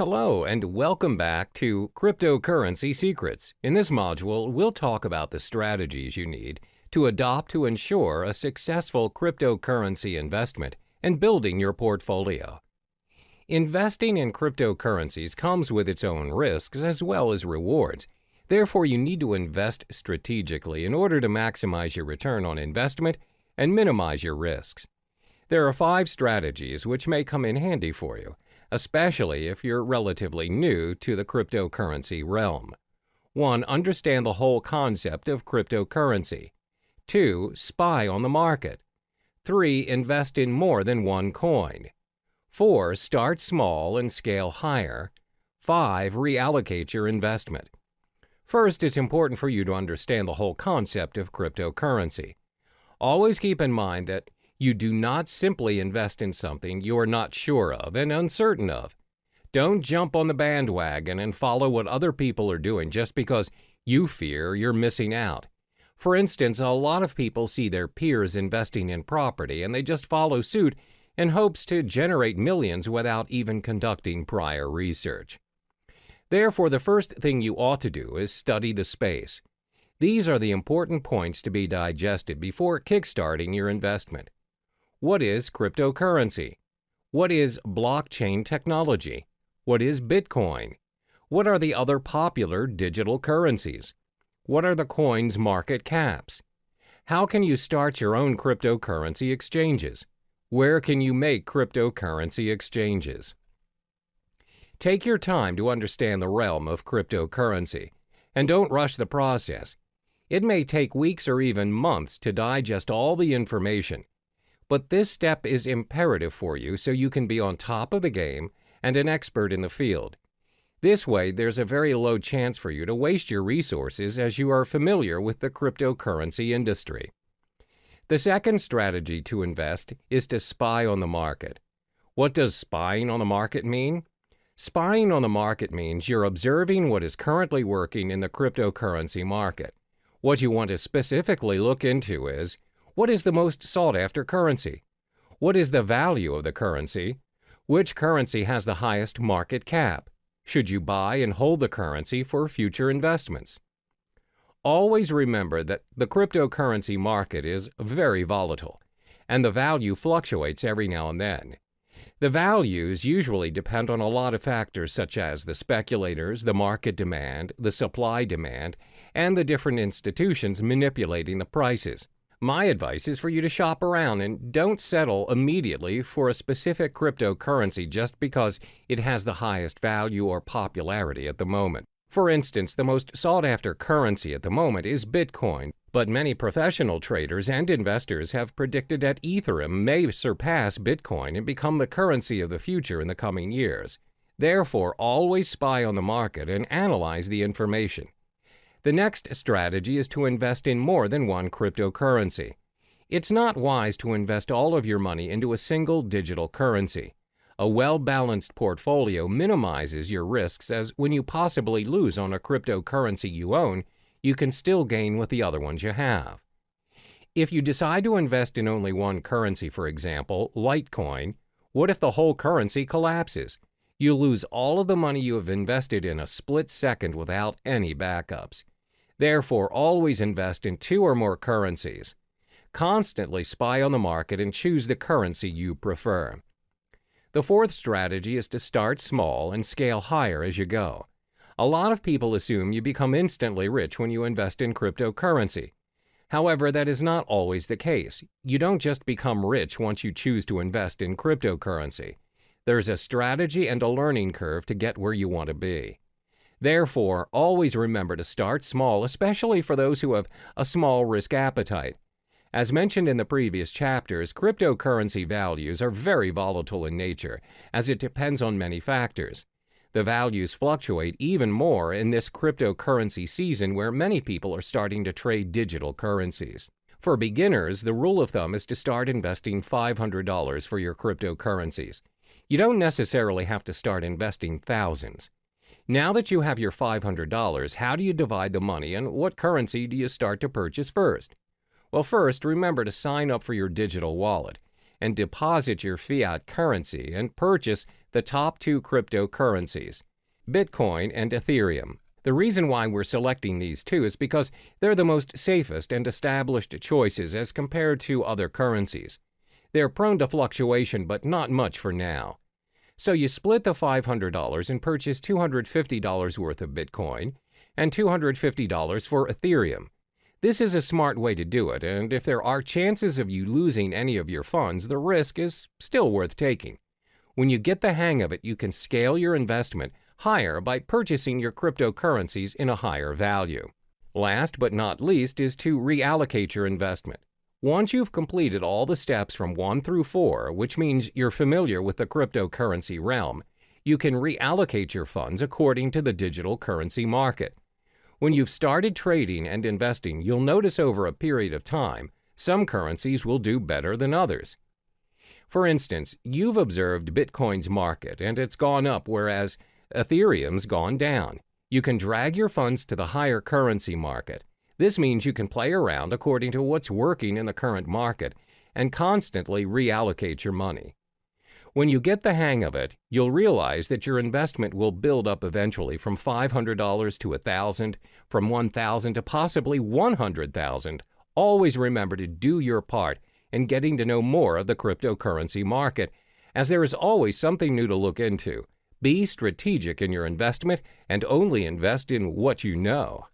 Hello and welcome back to Cryptocurrency Secrets. In this module, we'll talk about the strategies you need to adopt to ensure a successful cryptocurrency investment and building your portfolio. Investing in cryptocurrencies comes with its own risks as well as rewards. Therefore, you need to invest strategically in order to maximize your return on investment and minimize your risks. There are 5 strategies which may come in handy for you, especially if you're relatively new to the cryptocurrency realm. 1. Understand the whole concept of cryptocurrency. 2. Spy on the market. 3. Invest in more than one coin. 4. Start small and scale higher. 5. Reallocate your investment. First, it's important for you to understand the whole concept of cryptocurrency. Always keep in mind that you do not simply invest in something you are not sure of and uncertain of. Don't jump on the bandwagon and follow what other people are doing just because you fear you're missing out. For instance, a lot of people see their peers investing in property and they just follow suit in hopes to generate millions without even conducting prior research. Therefore, the first thing you ought to do is study the space. These are the important points to be digested before kickstarting your investment. What is cryptocurrency? What is blockchain technology? What is Bitcoin? What are the other popular digital currencies? What are the coins' market caps? How can you start your own cryptocurrency exchanges? Where can you make cryptocurrency exchanges? Take your time to understand the realm of cryptocurrency, and don't rush the process. It may take weeks or even months to digest all the information, but this step is imperative for you so you can be on top of the game and an expert in the field. This way, there's a very low chance for you to waste your resources as you are familiar with the cryptocurrency industry. The second strategy to invest is to spy on the market. What does spying on the market mean? Spying on the market means you're observing what is currently working in the cryptocurrency market. What you want to specifically look into is, what is the most sought-after currency? What is the value of the currency? Which currency has the highest market cap? Should you buy and hold the currency for future investments? Always remember that the cryptocurrency market is very volatile, and the value fluctuates every now and then. The values usually depend on a lot of factors such as the speculators, the market demand, the supply demand, and the different institutions manipulating the prices. My advice is for you to shop around and don't settle immediately for a specific cryptocurrency just because it has the highest value or popularity at the moment. For instance, the most sought-after currency at the moment is Bitcoin, but many professional traders and investors have predicted that Ethereum may surpass Bitcoin and become the currency of the future in the coming years. Therefore, always spy on the market and analyze the information. The next strategy is to invest in more than one cryptocurrency. It's not wise to invest all of your money into a single digital currency. A well-balanced portfolio minimizes your risks, as when you possibly lose on a cryptocurrency you own, you can still gain with the other ones you have. If you decide to invest in only one currency, for example, Litecoin, what if the whole currency collapses? You lose all of the money you have invested in a split second without any backups. Therefore, always invest in 2 or more currencies. Constantly spy on the market and choose the currency you prefer. The fourth strategy is to start small and scale higher as you go. A lot of people assume you become instantly rich when you invest in cryptocurrency. However, that is not always the case. You don't just become rich once you choose to invest in cryptocurrency. There's a strategy and a learning curve to get where you want to be. Therefore, always remember to start small, especially for those who have a small risk appetite. As mentioned in the previous chapters, cryptocurrency values are very volatile in nature, as it depends on many factors. The values fluctuate even more in this cryptocurrency season where many people are starting to trade digital currencies. For beginners, the rule of thumb is to start investing $500 for your cryptocurrencies. You don't necessarily have to start investing thousands. Now that you have your $500, how do you divide the money and what currency do you start to purchase first? Well, first, remember to sign up for your digital wallet. and deposit your fiat currency and purchase the top two cryptocurrencies, Bitcoin and Ethereum. The reason why we're selecting these two is because they're the most safest and established choices as compared to other currencies. They're prone to fluctuation, but not much for now. So you split the $500 and purchase $250 worth of Bitcoin and $250 for Ethereum. This is a smart way to do it, and if there are chances of you losing any of your funds, the risk is still worth taking. When you get the hang of it, you can scale your investment higher by purchasing your cryptocurrencies in a higher value. Last but not least is to reallocate your investment. Once you've completed all the steps from 1 through 4, which means you're familiar with the cryptocurrency realm, you can reallocate your funds according to the digital currency market. When you've started trading and investing, you'll notice over a period of time, some currencies will do better than others. For instance, you've observed Bitcoin's market and it's gone up, whereas Ethereum's gone down. You can drag your funds to the higher currency market. This means you can play around according to what's working in the current market and constantly reallocate your money. When you get the hang of it, you'll realize that your investment will build up eventually from $500 to $1,000, from $1,000 to possibly $100,000. Always remember to do your part in getting to know more of the cryptocurrency market, as there is always something new to look into. Be strategic in your investment and only invest in what you know.